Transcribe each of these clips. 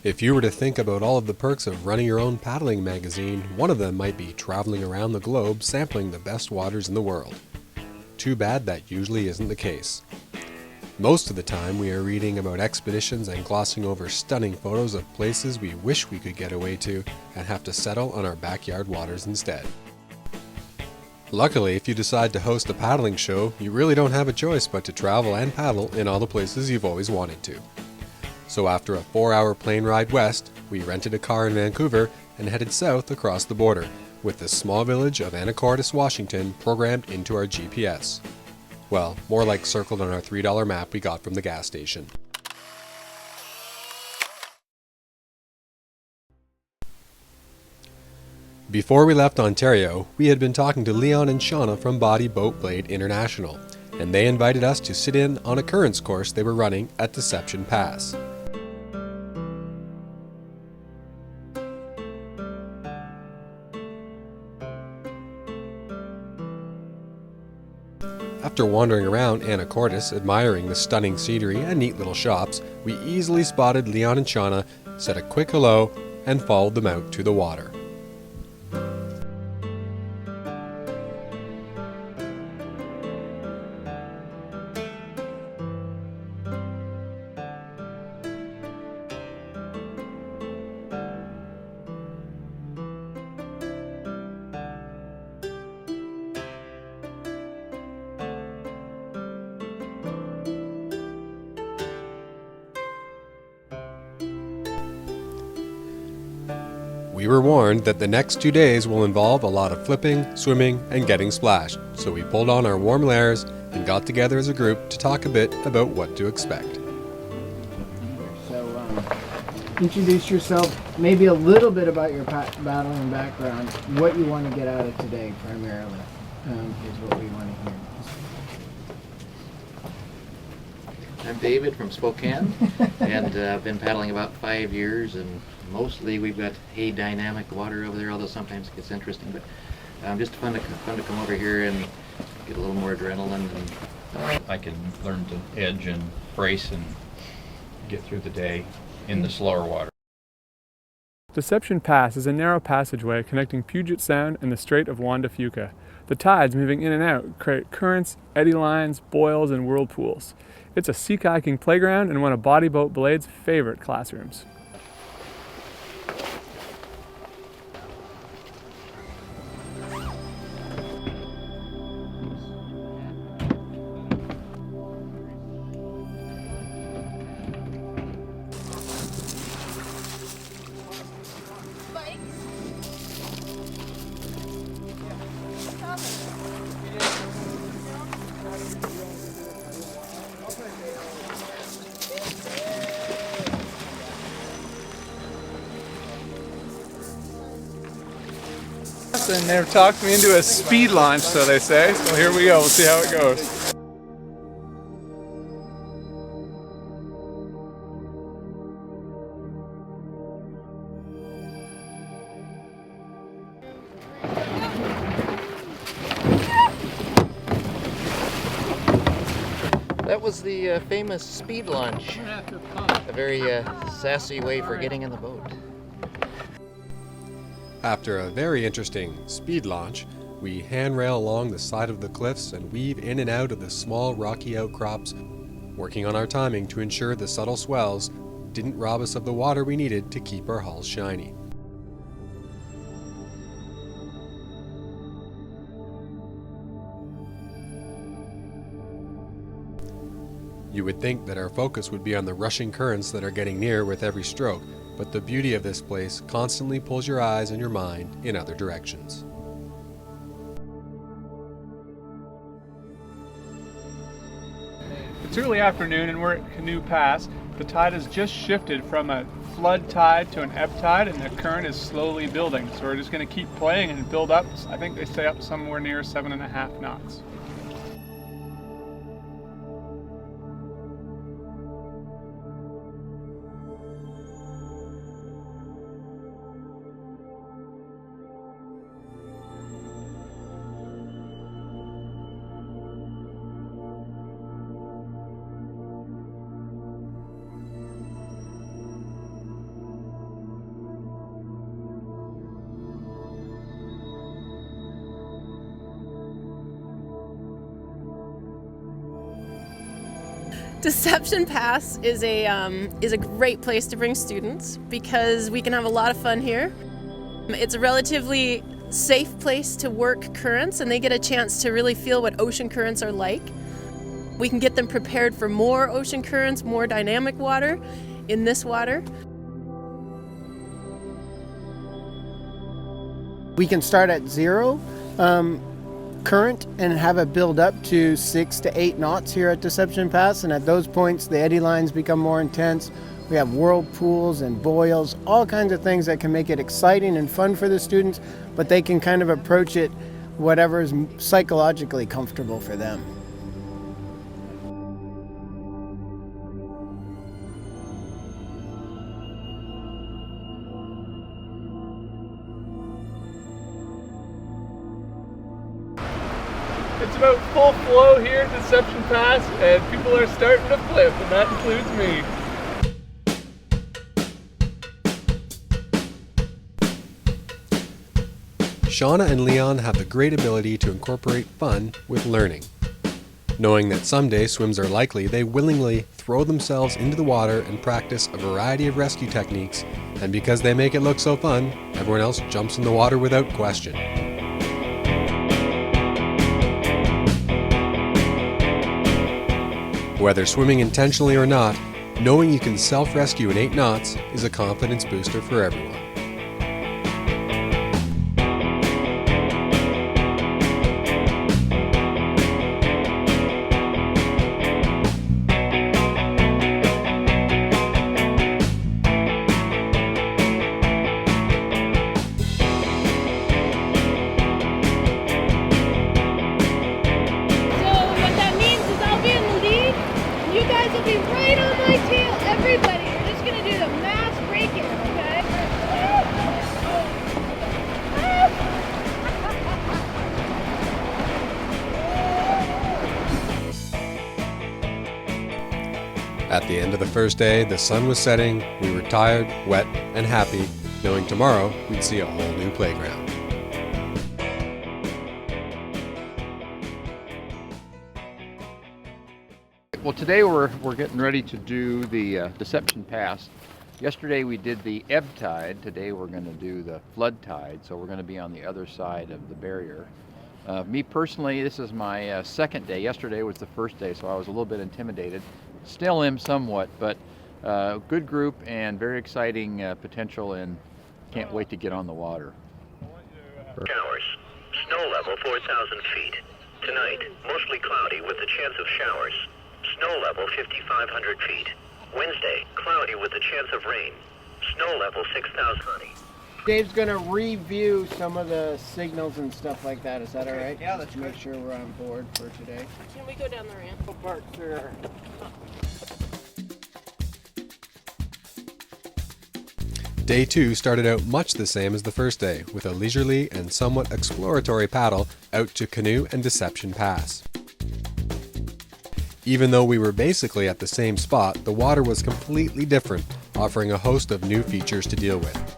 If you were to think about all of the perks of running your own paddling magazine, one of them might be traveling around the globe sampling the best waters in the world. Too bad that usually isn't the case. Most of the time we are reading about expeditions and glossing over stunning photos of places we wish we could get away to and have to settle on our backyard waters instead. Luckily, if you decide to host a paddling show, you really don't have a choice but to travel and paddle in all the places you've always wanted to. So after a 4-hour plane ride west, we rented a car in Vancouver and headed south across the border, with the small village of Anacortes, Washington programmed into our GPS. Well, more like circled on our $3 map we got from the gas station. Before we left Ontario, we had been talking to Leon and Shauna from Body Boat Blade International, and they invited us to sit in on a currents course they were running at Deception Pass. After wandering around Anacortes, admiring the stunning scenery and neat little shops, we easily spotted Leon and Shauna, said a quick hello, and followed them out to the water. We were warned that the next 2 days will involve a lot of flipping, swimming, and getting splashed, so we pulled on our warm layers and got together as a group to talk a bit about what to expect. So, introduce yourself, maybe a little bit about your battling background, what you want to get out of today primarily, is what we want to hear. I'm David from Spokane, and I've been paddling about 5 years, and mostly we've got hay dynamic water over there, although sometimes it gets interesting, but just fun to come over here and get a little more adrenaline. And I can learn to edge and brace and get through the day in the slower water. Deception Pass is a narrow passageway connecting Puget Sound and the Strait of Juan de Fuca. The tides moving in and out create currents, eddy lines, boils, and whirlpools. It's a sea kayaking playground and one of Body Boat Blade's favorite classrooms. And they've talked me into a speed launch, so they say. So here we go, we'll see how it goes. that was the famous speed launch. A very sassy way for getting in the boat. After a very interesting speed launch, we handrail along the side of the cliffs and weave in and out of the small rocky outcrops, working on our timing to ensure the subtle swells didn't rob us of the water we needed to keep our hulls shiny. You would think that our focus would be on the rushing currents that are getting near with every stroke, but the beauty of this place constantly pulls your eyes and your mind in other directions. It's early afternoon and we're at Canoe Pass. The tide has just shifted from a flood tide to an ebb tide, and the current is slowly building. So we're just going to keep playing and build up. I think they stay up somewhere near 7.5 knots. Deception Pass is a great place to bring students because we can have a lot of fun here. It's a relatively safe place to work currents, and they get a chance to really feel what ocean currents are like. We can get them prepared for more ocean currents, more dynamic water in this water. We can start at 0 current and have it build up to 6 to 8 knots here at Deception Pass, and at those points the eddy lines become more intense. We have whirlpools and boils, all kinds of things that can make it exciting and fun for the students, but they can kind of approach it whatever is psychologically comfortable for them. It's about full flow here at Deception Pass, and people are starting to flip, and that includes me. Shauna and Leon have the great ability to incorporate fun with learning. Knowing that someday swims are likely, they willingly throw themselves into the water and practice a variety of rescue techniques, and because they make it look so fun, everyone else jumps in the water without question. Whether swimming intentionally or not, knowing you can self-rescue in 8 knots is a confidence booster for everyone. At the end of the first day, the sun was setting, we were tired, wet, and happy, knowing tomorrow we'd see a whole new playground. Well, today we're getting ready to do the Deception Pass. Yesterday we did the ebb tide. Today we're going to do the flood tide, so we're going to be on the other side of the barrier. Me personally, this is my second day. Yesterday was the first day, so I was a little bit intimidated. Still am somewhat, but good group and very exciting potential, and can't wait to get on the water. Showers. Snow level 4,000 feet. Tonight, mostly cloudy with a chance of showers. Snow level 5,500 feet. Wednesday, cloudy with a chance of rain. Snow level 6,000 feet. Dave's gonna review some of the signals and stuff like that. Is that all right? Yeah, let's make sure we're on board for today. Can we go down the ramp? Day 2 started out much the same as the first day, with a leisurely and somewhat exploratory paddle out to Canoe and Deception Pass. Even though we were basically at the same spot, the water was completely different, offering a host of new features to deal with.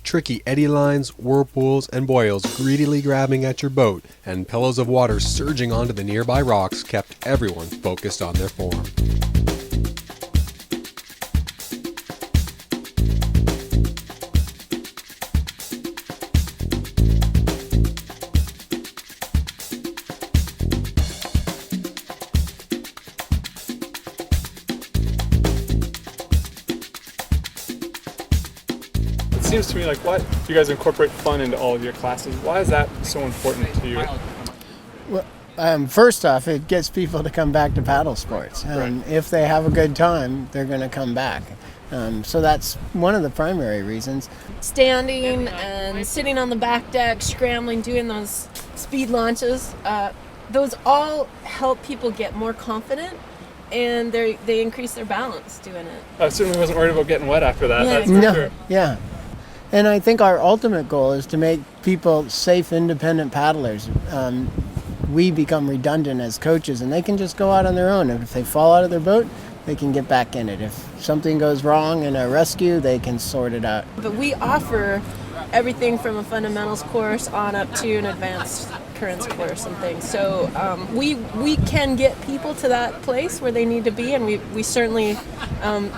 Tricky eddy lines, whirlpools, and boils greedily grabbing at your boat, and pillows of water surging onto the nearby rocks kept everyone focused on their form. It seems to me like, why you guys incorporate fun into all of your classes? Why is that so important to you? Well, First off, it gets people to come back to paddle sports. If they have a good time, they're going to come back. So that's one of the primary reasons. Standing and sitting on the back deck, scrambling, doing those speed launches, those all help people get more confident, and they increase their balance doing it. I certainly wasn't worried about getting wet after that. Yeah, That's for No, sure. yeah. And I think our ultimate goal is to make people safe, independent paddlers. We become redundant as coaches, and they can just go out on their own. And if they fall out of their boat, they can get back in it. If something goes wrong in a rescue, they can sort it out. But we offer everything from a fundamentals course on up to an advanced currents course and things. So we can get people to that place where they need to be, and we certainly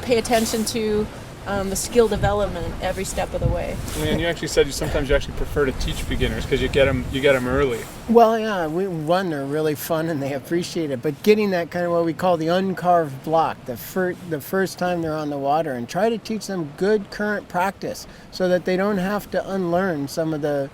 pay attention to the skill development every step of the way. And you actually said sometimes you actually prefer to teach beginners because you get them early. Well, yeah, they're really fun and they appreciate it. But getting that kind of what we call the uncarved block, the first time they're on the water, and try to teach them good current practice so that they don't have to unlearn some of the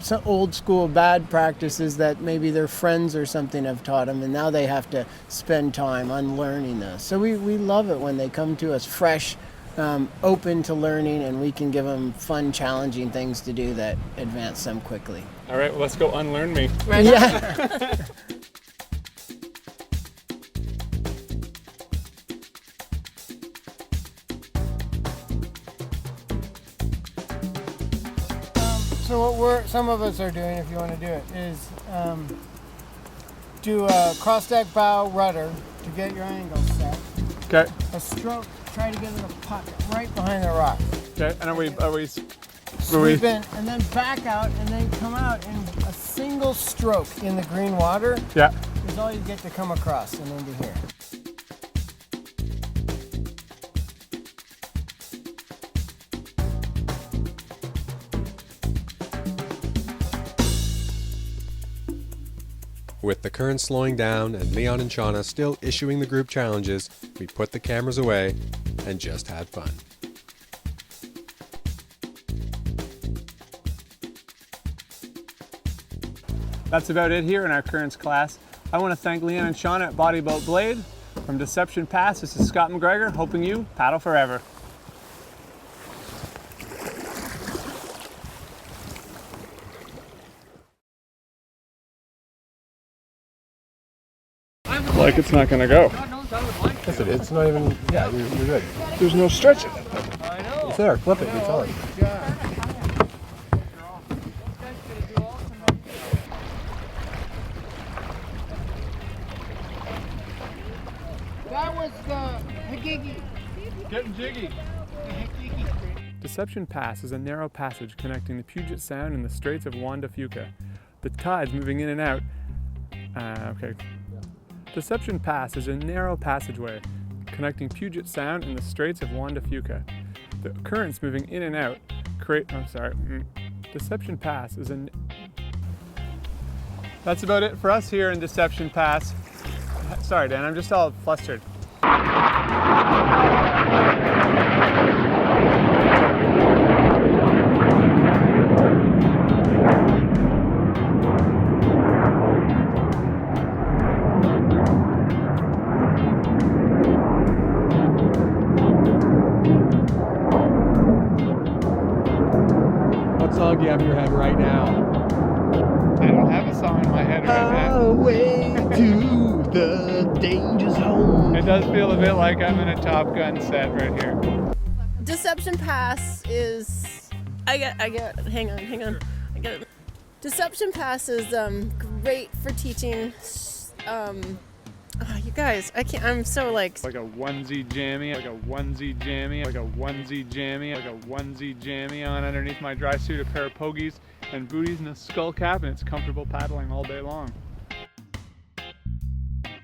some old school bad practices that maybe their friends or something have taught them, and now they have to spend time unlearning those. So we love it when they come to us fresh, open to learning, and we can give them fun, challenging things to do that advance them quickly. All right, well, let's go unlearn me. Right? Yeah. So what some of us are doing, if you want to do it, is do a cross deck bow rudder to get your angle set. Okay. A stroke, try to get in a pocket right behind the rock. Okay. And are we Sweep in and then back out and then come out in a single stroke in the green water. Yeah. Is all you get to come across and into here. With the current slowing down and Leon and Shauna still issuing the group challenges, we put the cameras away and just had fun. That's about it here in our currents class. I want to thank Leon and Shauna at Bodyboat Blade. From Deception Pass, this is Scott McGregor, hoping you paddle forever. Like it's not gonna go. Yes, it is. It's not even. Yeah, you're good. There's no stretching. It's there. Flip it. It's on. That was the Hagigi. Getting jiggy. Deception Pass is a narrow passage connecting the Puget Sound and the Straits of Juan de Fuca. The tides moving in and out. Deception Pass is a narrow passageway connecting Puget Sound and the Straits of Juan de Fuca. The currents moving in and out create. Deception Pass is an. That's about it for us here in Deception Pass. Sorry, Dan, I'm just all flustered. What song do you have in your head right now? I don't have a song in my head right now. Away to the danger zone. It does feel a bit like I'm in a Top Gun set right here. Deception Pass is. Hang on. I got it. Deception Pass is great for teaching. You guys, I can't. I'm so like. Like a onesie jammy, like a onesie jammy, like a onesie jammy, like a onesie jammy on underneath my dry suit, a pair of pogies and booties and a skull cap, and it's comfortable paddling all day long.